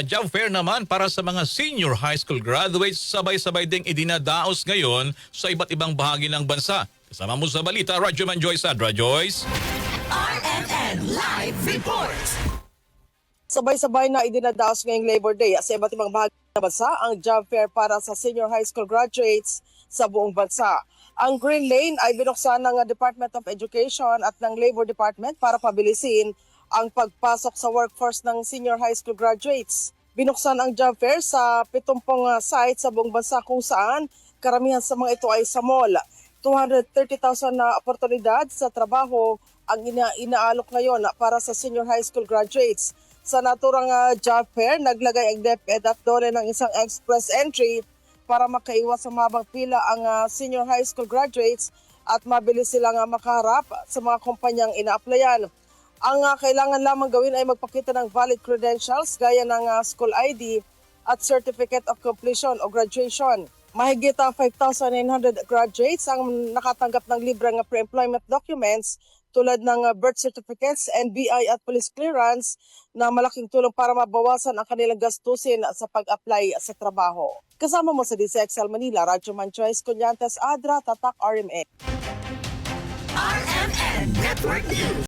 job fair naman para sa mga senior high school graduates, sabay-sabay ding idinadaos ngayon sa iba't ibang bahagi ng bansa. Kasama mo sa balita, Radyoman Joyce Sadra. Joyce? RMN Live Report. Sabay-sabay na idinadaos ngayong Labor Day sa iba't ibang bahagi ng bansa ang job fair para sa senior high school graduates sa buong bansa. Ang Green Lane ay binuksan ng Department of Education at ng Labor Department para pabilisin ang pagpasok sa workforce ng senior high school graduates. Binuksan ang job fair sa 70 sites sa buong bansa kung saan karamihan sa mga ito ay sa mall. 230,000 na oportunidad sa trabaho ang inaalok ngayon para sa senior high school graduates. Sa naturang job fair, naglagay ang DepEd at DOLE ng isang express entry para makaiwas sa mabang pila ang senior high school graduates at mabilis silang makaharap sa mga kumpanyang ina-applyan. Ang kailangan lamang gawin ay magpakita ng valid credentials gaya ng school ID at Certificate of Completion o graduation. Mahigit 5,900 graduates ang nakatanggap ng libreng pre-employment documents tulad ng birth certificates, NBI at police clearance na malaking tulong para mabawasan ang kanilang gastusin sa pag-apply sa trabaho. Kasama mo sa DCXL Manila, Radyoman Joyce Collantes, Adra, Tatak, RMN. RMN Network News.